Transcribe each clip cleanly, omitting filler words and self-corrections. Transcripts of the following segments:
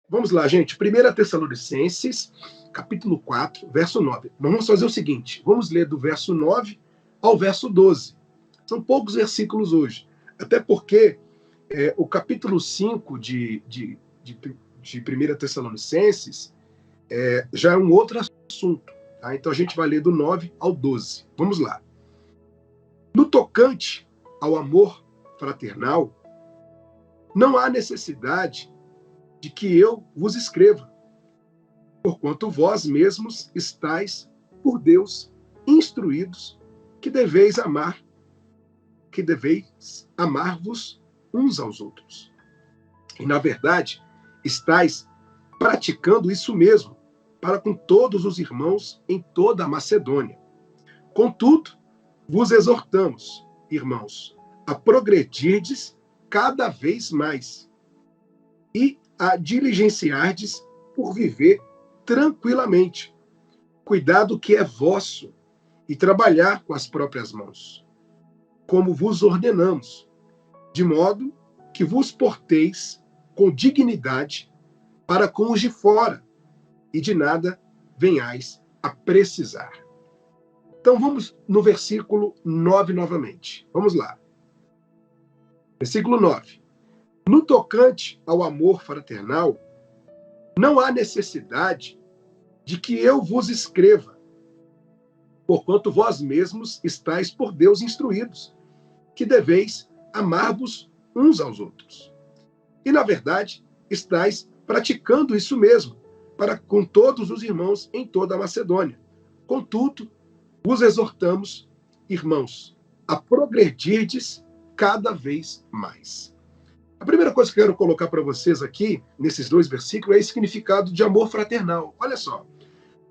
Vamos lá, gente. 1 Tessalonicenses, capítulo 4, verso 9. Vamos fazer o seguinte, vamos ler do verso 9 ao verso 12. São poucos versículos hoje, até porque o capítulo 5 de 1 Tessalonicenses já é um outro assunto. Tá? Então a gente vai ler do 9 ao 12. Vamos lá. No tocante ao amor fraternal, não há necessidade de que eu vos escreva, porquanto vós mesmos estáis por Deus instruídos que deveis amar-vos uns aos outros. E, na verdade, estáis praticando isso mesmo para com todos os irmãos em toda a Macedônia. Contudo, vos exortamos, irmãos, a progredirdes cada vez mais e a diligenciardes por viver tranquilamente, cuidar do que é vosso e trabalhar com as próprias mãos, como vos ordenamos, de modo que vos porteis com dignidade para com os de fora e de nada venhais a precisar. Então vamos no versículo 9 novamente. Vamos lá. Versículo 9. No tocante ao amor fraternal, não há necessidade de que eu vos escreva, porquanto vós mesmos estáis por Deus instruídos, que deveis amar-vos uns aos outros. E, na verdade, estáis praticando isso mesmo, para com todos os irmãos em toda a Macedônia. Contudo, vos exortamos, irmãos, a progredirdes cada vez mais. A primeira coisa que eu quero colocar para vocês aqui, nesses dois versículos, é o significado de amor fraternal. Olha só.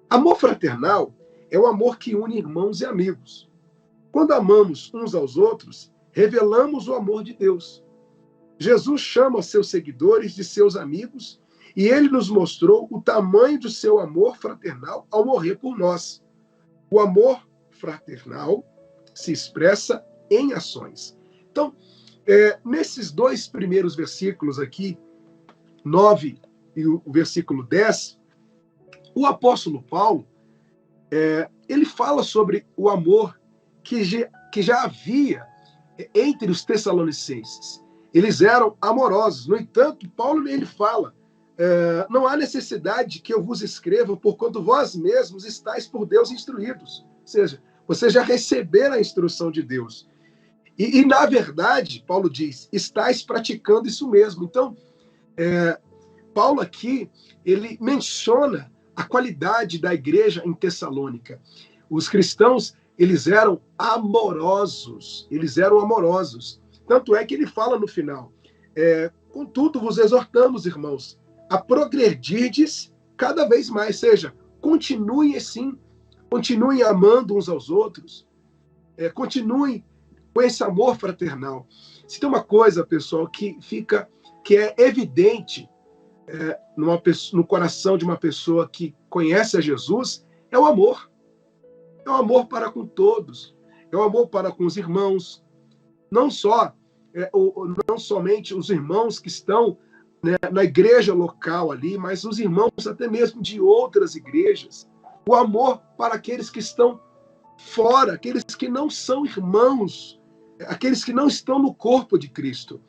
Amor fraternal é o amor que une irmãos e amigos. Quando amamos uns aos outros, revelamos o amor de Deus. Jesus chama os seus seguidores de seus amigos e ele nos mostrou o tamanho do seu amor fraternal ao morrer por nós. O amor fraternal se expressa em ações. Então, nesses dois primeiros versículos aqui, 9 e o versículo 10, o apóstolo Paulo, ele fala sobre o amor que já havia entre os tessalonicenses. Eles eram amorosos. No entanto, Paulo ele fala, não há necessidade que eu vos escreva, porquanto vós mesmos estáis por Deus instruídos. Ou seja, vocês já receberam a instrução de Deus. E, na verdade, Paulo diz, estáis praticando isso mesmo. Então, Paulo aqui, ele menciona a qualidade da igreja em Tessalônica. Os cristãos, eles eram amorosos. Tanto é que ele fala no final, contudo, vos exortamos, irmãos, a progredirdes cada vez mais. Ou seja, continuem assim, continuem amando uns aos outros, continuem com esse amor fraternal. Se tem uma coisa, pessoal, que é evidente no coração de uma pessoa que conhece a Jesus, é o amor. É o amor para com todos. É o amor para com os irmãos. Não somente os irmãos que estão, né, na igreja local ali, mas os irmãos até mesmo de outras igrejas. O amor para aqueles que estão fora, aqueles que não são irmãos, aqueles que não estão no corpo de Cristo.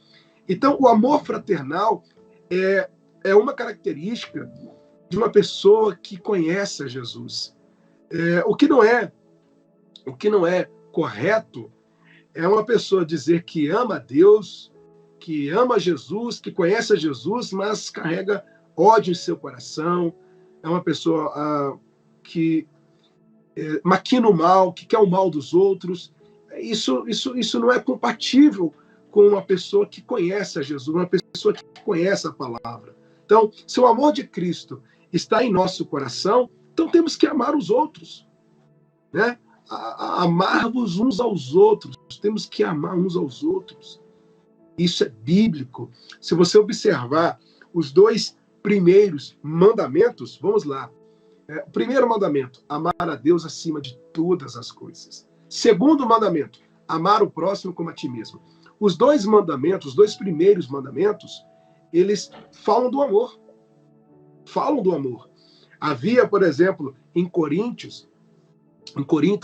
Então, o amor fraternal é uma característica de uma pessoa que conhece a Jesus. O que não é correto é uma pessoa dizer que ama a Deus, que ama Jesus, que conhece a Jesus, mas carrega ódio em seu coração. É uma pessoa que maquina o mal, que quer o mal dos outros. Isso não é compatível com uma pessoa que conhece a Jesus, uma pessoa que conhece a palavra. Então, se o amor de Cristo está em nosso coração, então temos que amar os outros, né? Amar-vos uns aos outros, temos que amar uns aos outros. Isso é bíblico. Se você observar os dois primeiros mandamentos, vamos lá. O primeiro mandamento, amar a Deus acima de todas as coisas. Segundo mandamento, amar o próximo como a ti mesmo. Os dois mandamentos, os dois primeiros mandamentos, eles falam do amor. falam do amor. Havia, por exemplo, em Corinto,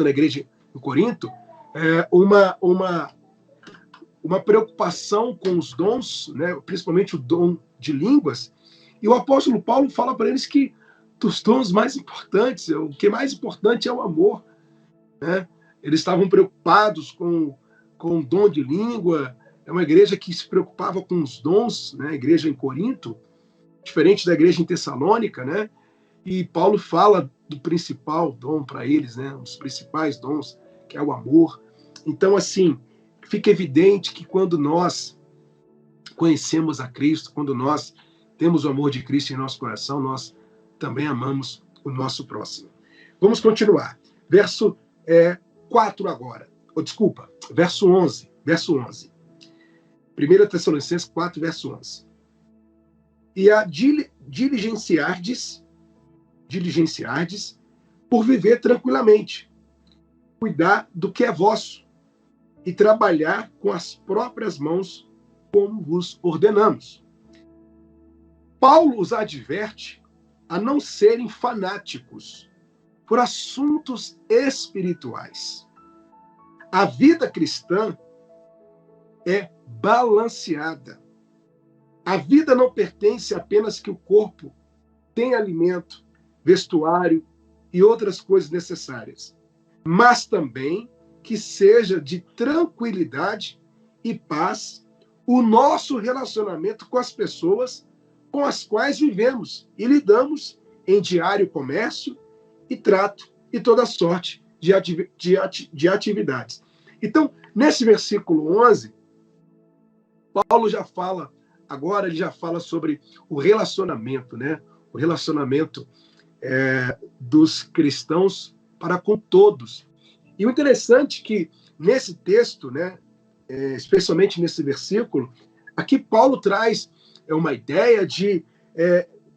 na igreja em Corinto, uma preocupação com os dons, né, principalmente o dom de línguas, e o apóstolo Paulo fala para eles que dos dons mais importantes, o que é mais importante é o amor. Né? Eles estavam preocupados com o dom de língua, é uma igreja que se preocupava com os dons, né? A igreja em Corinto, diferente da igreja em Tessalônica, né? E Paulo fala do principal dom para eles, né? Um dos principais dons, que é o amor. Então, assim, fica evidente que quando nós conhecemos a Cristo, quando nós temos o amor de Cristo em nosso coração, nós também amamos o nosso próximo. Vamos continuar. Verso 4 agora. Verso 11. 1 Tessalonicenses 4, verso 11. E a diligenciardes por viver tranquilamente, cuidar do que é vosso e trabalhar com as próprias mãos, como vos ordenamos. Paulo os adverte a não serem fanáticos por assuntos espirituais. A vida cristã é balanceada. A vida não pertence apenas que o corpo tenha alimento, vestuário e outras coisas necessárias, mas também que seja de tranquilidade e paz o nosso relacionamento com as pessoas com as quais vivemos e lidamos em diário comércio e trato e toda sorte de atividades. Então, nesse versículo 11, Paulo ele já fala sobre o relacionamento, né? O relacionamento dos cristãos para com todos. E o interessante é que nesse texto, né, especialmente nesse versículo, aqui Paulo traz uma ideia de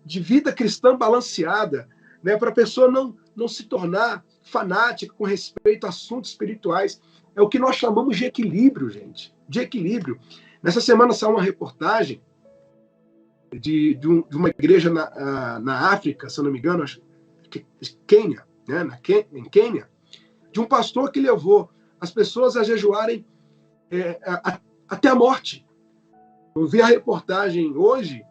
vida cristã balanceada, né, para a pessoa não se tornar fanática com respeito a assuntos espirituais. É o que nós chamamos de equilíbrio, gente, de equilíbrio. Nessa semana saiu uma reportagem de uma igreja na África, se eu não me engano, acho que Quênia, né, em Quênia, de um pastor que levou as pessoas a jejuarem até a morte. Eu vi a reportagem hoje,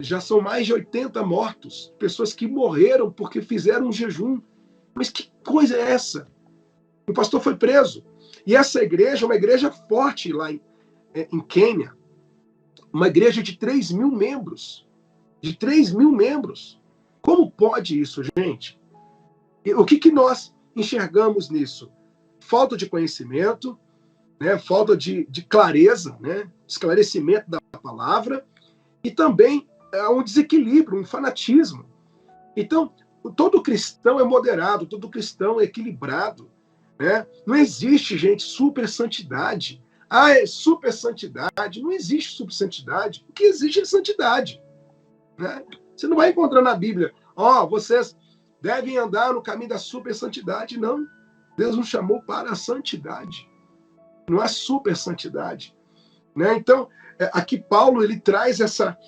já são mais de 80 mortos, pessoas que morreram porque fizeram um jejum. Mas que coisa é essa? O pastor foi preso. E essa igreja é uma igreja forte lá em Quênia, uma igreja de 3 mil membros. De 3 mil membros. Como pode isso, gente? E o que nós enxergamos nisso? Falta de conhecimento, né? Falta de clareza, né? Esclarecimento da palavra, e também um desequilíbrio, um fanatismo. Então, todo cristão é moderado, todo cristão é equilibrado. Né? Não existe, gente, super santidade. É super santidade. Não existe super santidade. O que existe é santidade. Né? Você não vai encontrar na Bíblia, vocês devem andar no caminho da super santidade. Não. Deus nos chamou para a santidade. Não é super santidade. Né? Então, aqui Paulo ele traz essa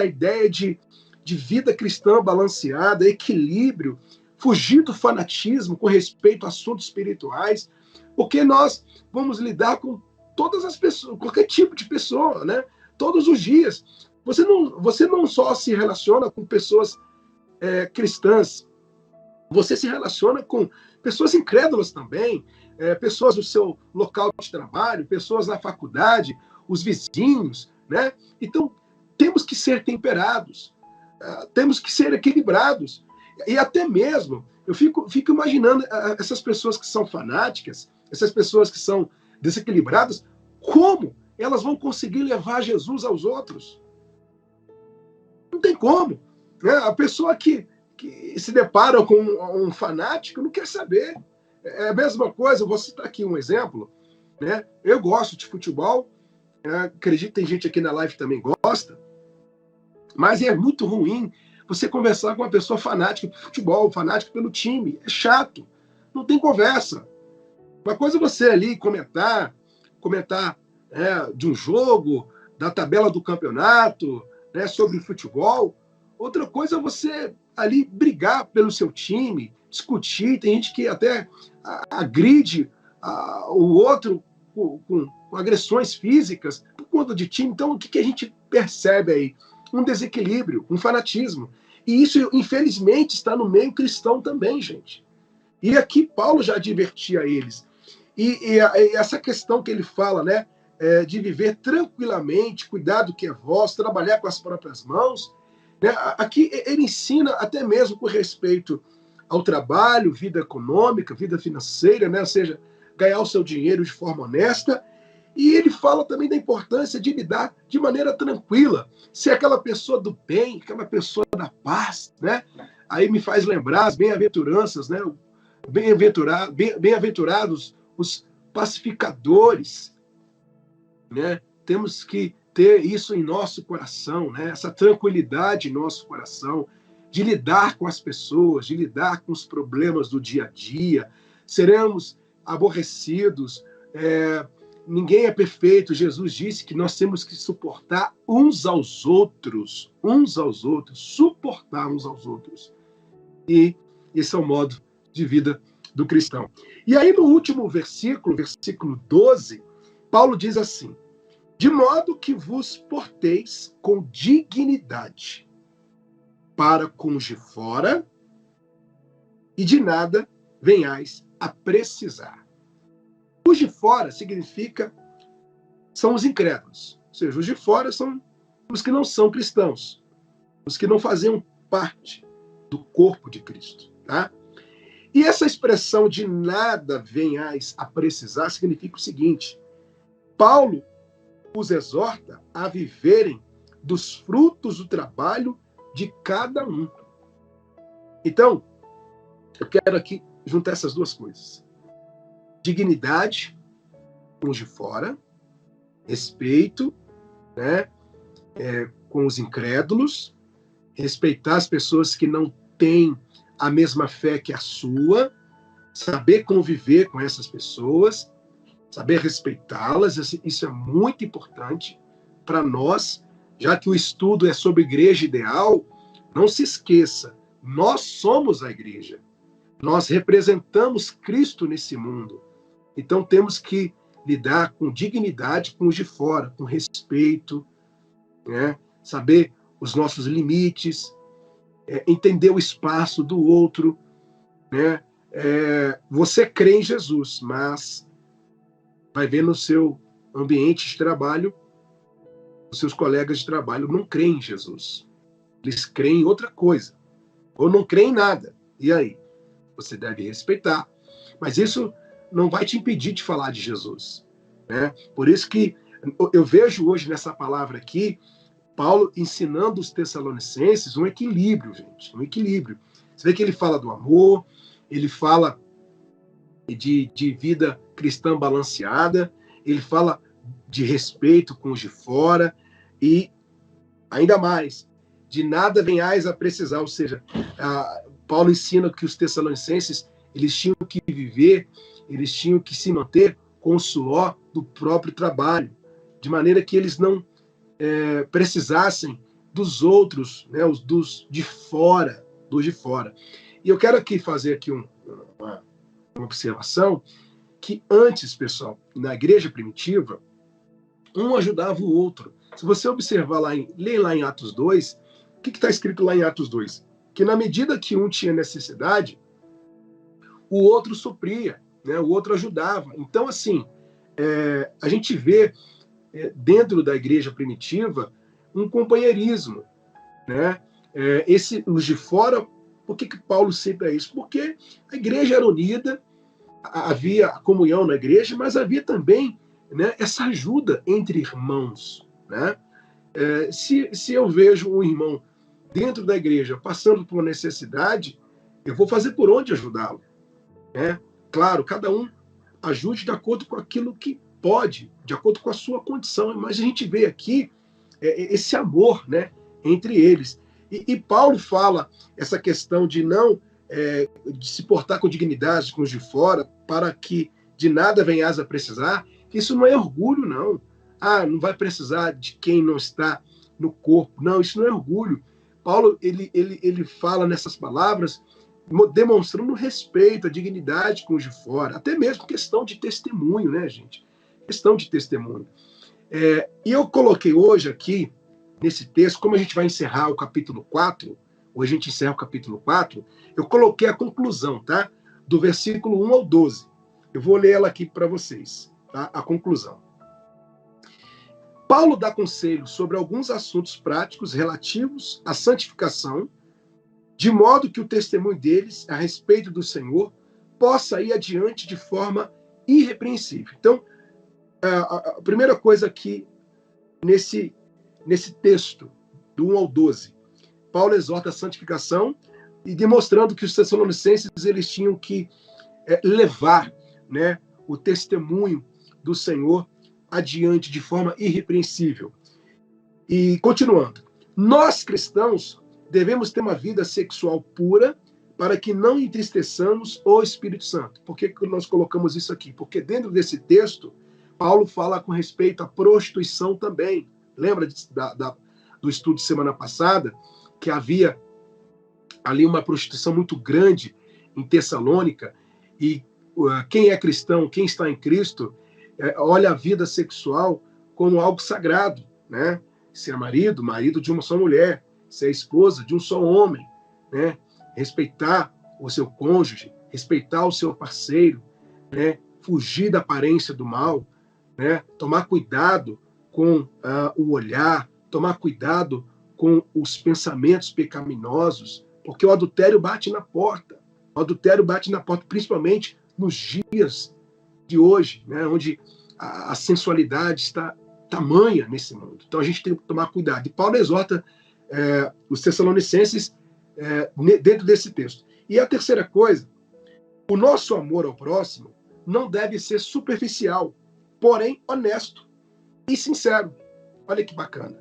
ideia de vida cristã balanceada, equilíbrio, fugir do fanatismo com respeito a assuntos espirituais, porque nós vamos lidar com todas as pessoas, qualquer tipo de pessoa, né? Todos os dias. Você não só se relaciona com pessoas cristãs, você se relaciona com pessoas incrédulas também, pessoas no seu local de trabalho, pessoas na faculdade, os vizinhos, né? Então, temos que ser temperados, temos que ser equilibrados. E até mesmo, eu fico imaginando essas pessoas que são fanáticas, essas pessoas que são desequilibradas, como elas vão conseguir levar Jesus aos outros? Não tem como. Né? A pessoa que se depara com um fanático não quer saber. É a mesma coisa, eu vou citar aqui um exemplo. Né? Eu gosto de futebol, acredito que tem gente aqui na live que também gosta, mas é muito ruim você conversar com uma pessoa fanática por futebol, fanática pelo time. É chato. Não tem conversa. Uma coisa é você ali comentar de um jogo, da tabela do campeonato, né, sobre futebol. outra coisa é você ali brigar pelo seu time, discutir. Tem gente que até agride o outro com agressões físicas por conta de time. Então, o que a gente percebe aí? Um desequilíbrio, um fanatismo. E isso, infelizmente, está no meio cristão também, gente. E aqui Paulo já advertia eles. E essa questão que ele fala, né, de viver tranquilamente, cuidar do que é vosso, trabalhar com as próprias mãos, né, aqui ele ensina até mesmo com respeito ao trabalho, vida econômica, vida financeira, né, ou seja, ganhar o seu dinheiro de forma honesta. E ele fala também da importância de lidar de maneira tranquila, ser aquela pessoa do bem, aquela pessoa da paz, né? Aí me faz lembrar as bem-aventuranças, né? Bem-aventurados os pacificadores, né? Temos que ter isso em nosso coração, né? Essa tranquilidade em nosso coração, de lidar com as pessoas, de lidar com os problemas do dia a dia. Seremos aborrecidos, ninguém é perfeito. Jesus disse que nós temos que suportar uns aos outros, suportar uns aos outros. E esse é o modo de vida do cristão. E aí no último versículo, versículo 12, Paulo diz assim: de modo que vos porteis com dignidade para com os de fora, e de nada venhais a precisar. Os de fora são os incrédulos. Ou seja, os de fora são os que não são cristãos, os que não faziam parte do corpo de Cristo. Tá? E essa expressão de nada venhais a precisar significa o seguinte: Paulo os exorta a viverem dos frutos do trabalho de cada um. Então, eu quero aqui juntar essas duas coisas. Dignidade com os de fora, respeito, né, com os incrédulos, respeitar as pessoas que não têm a mesma fé que a sua, saber conviver com essas pessoas, saber respeitá-las. Isso é muito importante para nós, já que o estudo é sobre igreja ideal. Não se esqueça, nós somos a igreja. Nós representamos Cristo nesse mundo. Então temos que lidar com dignidade com os de fora, com respeito, né? Saber os nossos limites, entender o espaço do outro, né? Você crê em Jesus, mas vai ver no seu ambiente de trabalho, os seus colegas de trabalho não creem em Jesus. Eles creem em outra coisa, ou não creem em nada. E aí? Você deve respeitar. Mas isso não vai te impedir de falar de Jesus, né? Por isso que eu vejo hoje nessa palavra aqui, Paulo ensinando os Tessalonicenses um equilíbrio, gente, um equilíbrio. Você vê que ele fala do amor, ele fala de vida cristã balanceada, ele fala de respeito com os de fora e, ainda mais, de nada venhais a precisar. Ou seja, Paulo ensina que os Tessalonicenses eles tinham que viver, eles tinham que se manter com o suor do próprio trabalho, de maneira que eles não precisassem dos outros, né, dos de fora. E eu quero aqui fazer aqui uma observação que antes, pessoal, na igreja primitiva, um ajudava o outro. Se você observar ler lá em Atos 2, o que está escrito lá em Atos 2? Que na medida que um tinha necessidade, o outro supria, né? O outro ajudava. Então, assim, a gente vê dentro da igreja primitiva um companheirismo, né? Os de fora, por que Paulo cita isso? Porque a igreja era unida, havia comunhão na igreja, mas havia também, né, essa ajuda entre irmãos, né? Se eu vejo um irmão dentro da igreja passando por uma necessidade, eu vou fazer por onde ajudá-lo, né? Claro, cada um ajude de acordo com aquilo que pode, de acordo com a sua condição, mas a gente vê aqui esse amor, né, entre eles. E Paulo fala essa questão de não de se portar com dignidade com os de fora, para que de nada venhas a precisar. Isso não é orgulho, não. Não vai precisar de quem não está no corpo. Não, isso não é orgulho. Paulo ele fala nessas palavras demonstrando respeito, a dignidade com os de fora, até mesmo questão de testemunho, né, gente? Questão de testemunho. E eu coloquei hoje aqui, nesse texto, como a gente vai encerrar o capítulo 4, hoje a gente encerra o capítulo 4, eu coloquei a conclusão, tá? Do versículo 1 ao 12. Eu vou ler ela aqui para vocês, tá? A conclusão. Paulo dá conselho sobre alguns assuntos práticos relativos à santificação, de modo que o testemunho deles a respeito do Senhor possa ir adiante de forma irrepreensível. Então, a primeira coisa aqui, nesse texto, do 1 ao 12, Paulo exorta a santificação e demonstrando que os tessalonicenses eles tinham que levar, né, o testemunho do Senhor adiante de forma irrepreensível. E continuando, nós cristãos devemos ter uma vida sexual pura para que não entristeçamos o Espírito Santo. Por que nós colocamos isso aqui? Porque dentro desse texto, Paulo fala com respeito à prostituição também. Lembra do estudo de semana passada? Que havia ali uma prostituição muito grande em Tessalônica, e quem é cristão, quem está em Cristo, olha a vida sexual como algo sagrado, né? Se é marido de uma só mulher, se é esposa de um só homem, né? Respeitar o seu cônjuge, respeitar o seu parceiro, né? Fugir da aparência do mal, né? Tomar cuidado com o olhar, tomar cuidado com os pensamentos pecaminosos, porque o adultério bate na porta. O adultério bate na porta, principalmente nos dias de hoje, né? Onde a sensualidade está tamanha nesse mundo. Então a gente tem que tomar cuidado. E Paulo exorta os tessalonicenses dentro desse texto. E a terceira coisa, o nosso amor ao próximo não deve ser superficial, porém honesto e sincero. Olha que bacana,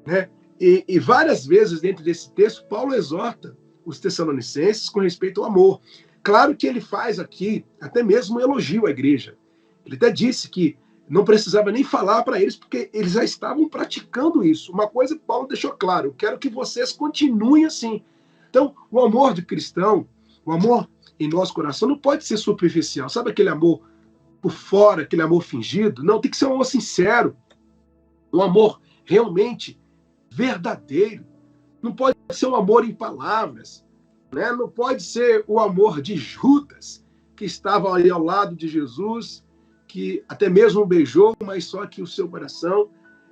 né? E várias vezes dentro desse texto, Paulo exorta os tessalonicenses com respeito ao amor. Claro que ele faz aqui até mesmo um elogio à igreja. Ele até disse que não precisava nem falar para eles, porque eles já estavam praticando isso. Uma coisa que Paulo deixou claro: eu quero que vocês continuem assim. Então, o amor de cristão, o amor em nosso coração não pode ser superficial. Sabe aquele amor por fora, aquele amor fingido? Não, tem que ser um amor sincero, um amor realmente verdadeiro. Não pode ser um amor em palavras, né? Não pode ser o amor de Judas, que estava ali ao lado de Jesus, que até mesmo beijou, mas só que o seu coração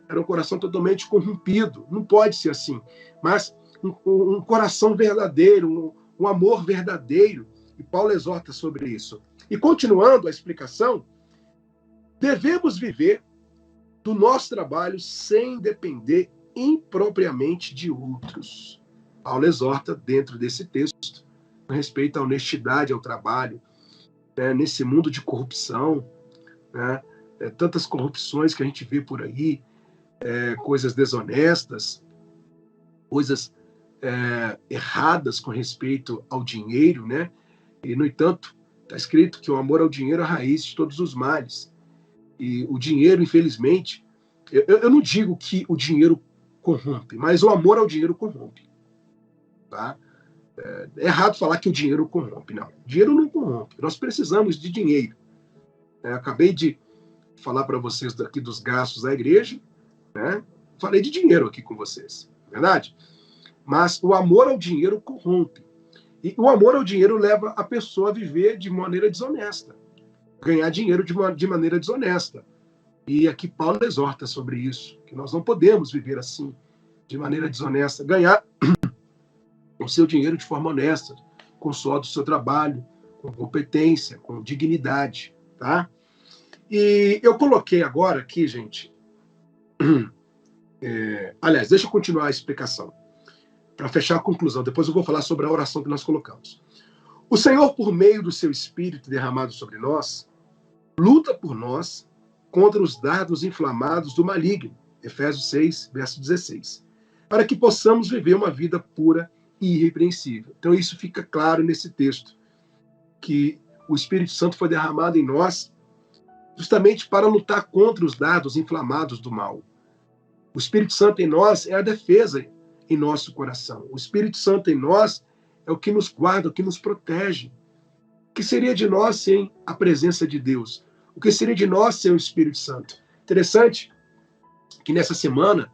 era um coração totalmente corrompido. Não pode ser assim. Mas um coração verdadeiro, um amor verdadeiro. E Paulo exorta sobre isso. E continuando a explicação, devemos viver do nosso trabalho sem depender impropriamente de outros. Paulo exorta dentro desse texto com respeito à honestidade ao trabalho, né, nesse mundo de corrupção, né, tantas corrupções que a gente vê por aí, coisas desonestas, coisas erradas com respeito ao dinheiro, né? E, no entanto, está escrito que o amor ao dinheiro é a raiz de todos os males. E o dinheiro, infelizmente, eu não digo que o dinheiro corrompe, mas o amor ao dinheiro corrompe. Tá? É errado falar que o dinheiro corrompe. Não, o dinheiro não corrompe. Nós precisamos de dinheiro. Acabei de falar para vocês daqui dos gastos da igreja, né? Falei de dinheiro aqui com vocês, verdade? Mas o amor ao dinheiro corrompe. E o amor ao dinheiro leva a pessoa a viver de maneira desonesta, ganhar dinheiro de maneira desonesta. E aqui Paulo exorta sobre isso, que nós não podemos viver assim, de maneira desonesta, ganhar o seu dinheiro de forma honesta, com o suor do seu trabalho, com competência, com dignidade, tá? E eu coloquei agora aqui, gente, aliás, deixa eu continuar a explicação, para fechar a conclusão, depois eu vou falar sobre a oração que nós colocamos. O Senhor, por meio do seu Espírito derramado sobre nós, luta por nós contra os dardos inflamados do maligno, Efésios 6, verso 16, para que possamos viver uma vida pura e irrepreensível. Então isso fica claro nesse texto, que o Espírito Santo foi derramado em nós justamente para lutar contra os dardos inflamados do mal. O Espírito Santo em nós é a defesa, em nosso coração. O Espírito Santo em nós é o que nos guarda, o que nos protege. O que seria de nós sem a presença de Deus? O que seria de nós sem o Espírito Santo? Interessante que nessa semana,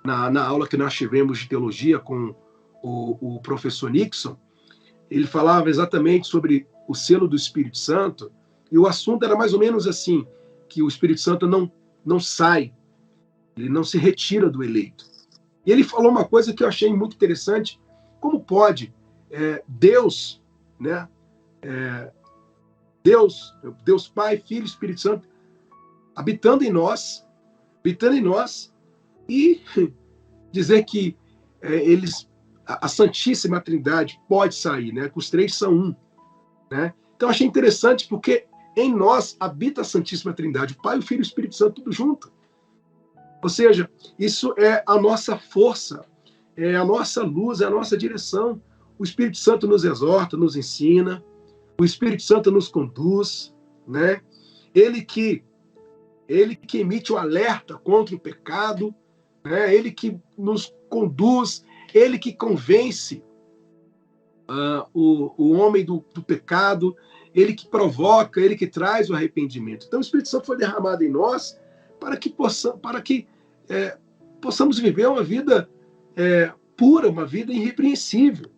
na aula que nós tivemos de teologia com o professor Nixon, ele falava exatamente sobre o selo do Espírito Santo, e o assunto era mais ou menos assim, que o Espírito Santo não sai, ele não se retira do eleito. E ele falou uma coisa que eu achei muito interessante: como pode Deus, né, Deus Pai, Filho e Espírito Santo, habitando em nós, e dizer que a Santíssima Trindade pode sair, né? Que os três são um, né? Então achei interessante porque em nós habita a Santíssima Trindade, o Pai, o Filho e o Espírito Santo, tudo junto. Ou seja, isso é a nossa força, é a nossa luz, é a nossa direção. O Espírito Santo nos exorta, nos ensina, o Espírito Santo nos conduz, né? Ele que emite o alerta contra o pecado, né? Ele que nos conduz, ele que convence o homem do pecado, ele que provoca, ele que traz o arrependimento. Então o Espírito Santo foi derramado em nós para que possamos viver uma vida pura, uma vida irrepreensível,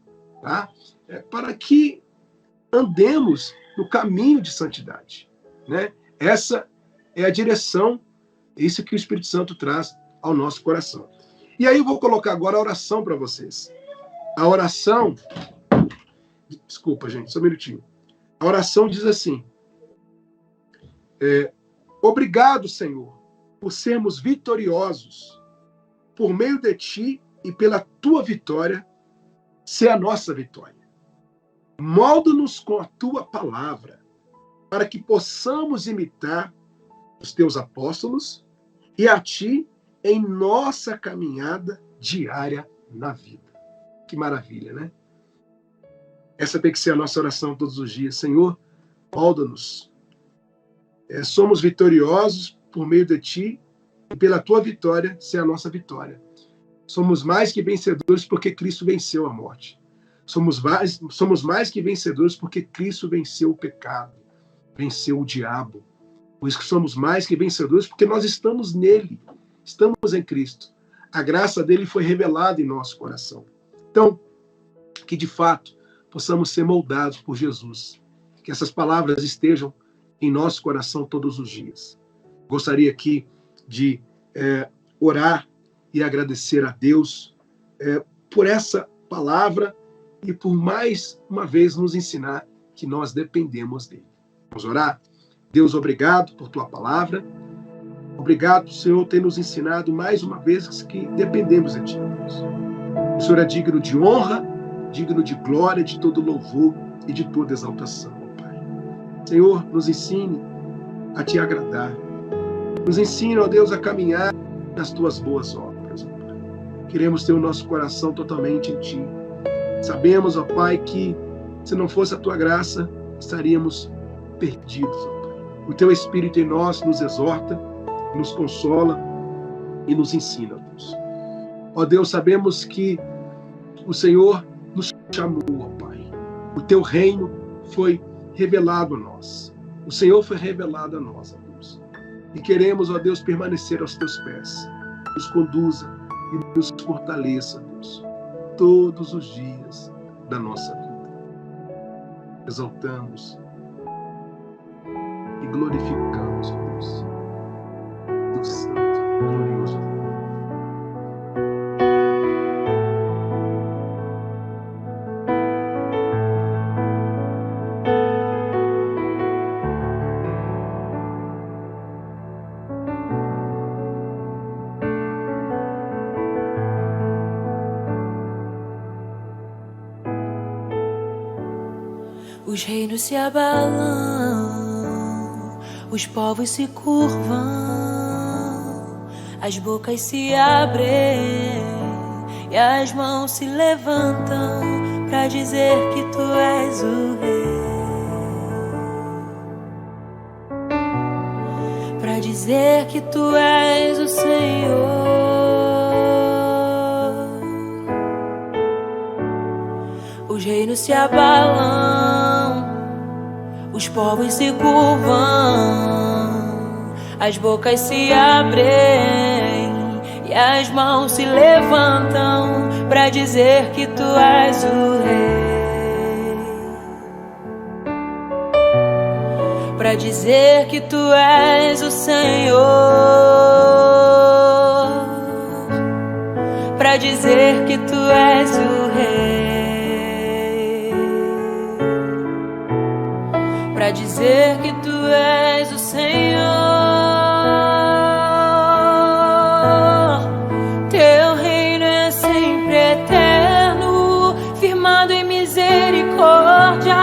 tá? Para que andemos no caminho de santidade, né? Essa é a direção, isso que o Espírito Santo traz ao nosso coração. E aí eu vou colocar agora a oração para vocês. A oração, desculpa, gente, só um minutinho. A oração diz assim: obrigado, Senhor, por sermos vitoriosos, por meio de Ti e pela Tua vitória, ser a nossa vitória. Molda-nos com a Tua palavra, para que possamos imitar os Teus apóstolos e a Ti em nossa caminhada diária na vida. Que maravilha, né? Essa tem que ser a nossa oração todos os dias. Senhor, molda-nos. Somos vitoriosos por meio de Ti e pela Tua vitória ser a nossa vitória. Somos mais que vencedores porque Cristo venceu a morte. Somos mais que vencedores porque Cristo venceu o pecado, venceu o diabo. Por isso que somos mais que vencedores, porque nós estamos nele, estamos em Cristo. A graça dele foi revelada em nosso coração. Então, que de fato possamos ser moldados por Jesus. Que essas palavras estejam em nosso coração todos os dias. Gostaria aqui de orar e agradecer a Deus por essa palavra e por mais uma vez nos ensinar que nós dependemos dele. Vamos orar? Deus, obrigado por tua palavra. Obrigado, Senhor, ter nos ensinado mais uma vez que dependemos de ti, Deus. O Senhor é digno de honra, digno de glória, de todo louvor e de toda exaltação, ó Pai. Senhor, nos ensine a te agradar. Nos ensine, ó Deus, a caminhar nas tuas boas obras, ó Pai. Queremos ter o nosso coração totalmente em ti. Sabemos, ó Pai, que se não fosse a tua graça, estaríamos perdidos, ó Pai. O teu Espírito em nós nos exorta, nos consola e nos ensina, Deus. Ó Deus, sabemos que o Senhor nos chamou, ó Pai. O teu reino foi revelado a nós. O Senhor foi revelado a nós, ó Deus. E queremos, ó Deus, permanecer aos teus pés. Nos conduza e nos fortaleça, Deus, todos os dias da nossa vida. Exaltamos e glorificamos, ó Deus, Deus Santo, glorioso. Os reinos se abalam, os povos se curvam, as bocas se abrem e as mãos se levantam para dizer que tu és o rei, para dizer que tu és o Senhor. Os reinos se abalam, os povos se curvam, as bocas se abrem e as mãos se levantam pra dizer que tu és o rei, pra dizer que tu és o Senhor, pra dizer que tu és o rei, pra dizer que tu és o Senhor. Teu reino é sempre eterno, firmado em misericórdia,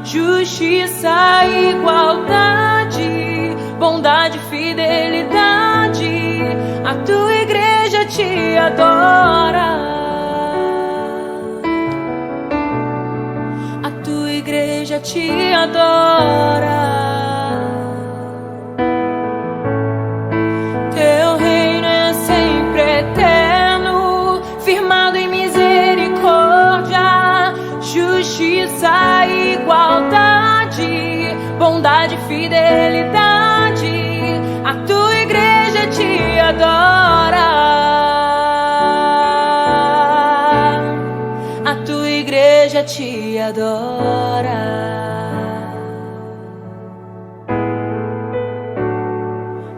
justiça, igualdade, bondade, fidelidade. A tua igreja te adora, a tua igreja te adora. Teu reino é sempre eterno, firmado em misericórdia, justiça, igualdade, bondade, fidelidade. A tua igreja te adora, a tua igreja te adora.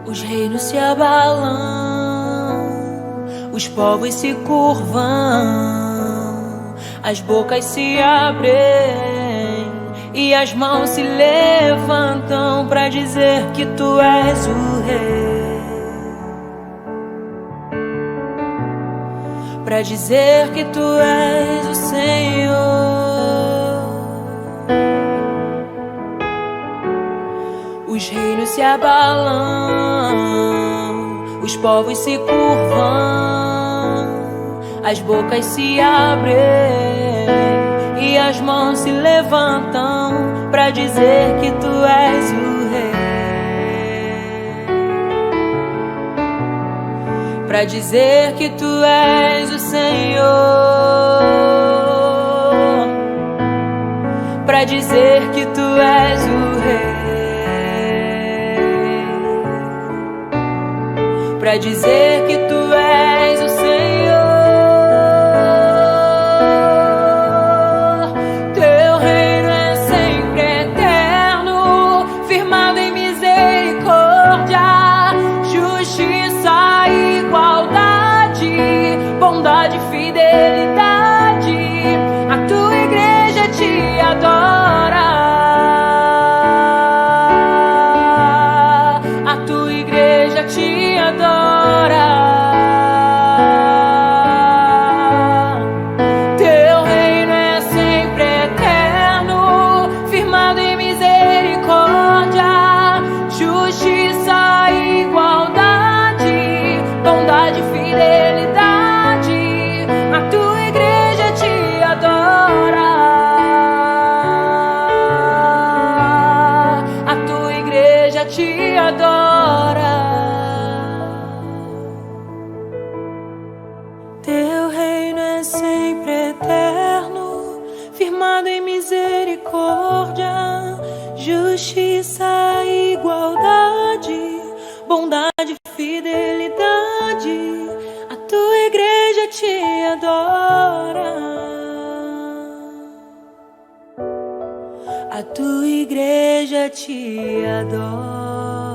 Os reinos se abalam, os povos se curvam, as bocas se abrem e as mãos se levantam pra dizer que tu és o rei, pra dizer que tu és o Senhor. Os reinos se abalam, os povos se curvam, as bocas se abrem e as mãos se levantam pra dizer que tu és o rei, pra dizer que tu és o Senhor, pra dizer que tu és o rei, pra dizer que tu és o Senhor. Teu reino é sempre eterno, firmado em misericórdia, justiça, igualdade, bondade, fidelidade. A tua igreja te adora, a tua igreja te adora. Teu reino é sempre eterno, firmado em misericórdia, justiça, igualdade, bondade, fidelidade. A tua igreja te adora, a tua igreja te adora. Teu reino é sempre eterno, firmado em misericórdia, justiça, igualdade, bondade, fidelidade. A tua igreja te adora, a tua igreja te adora.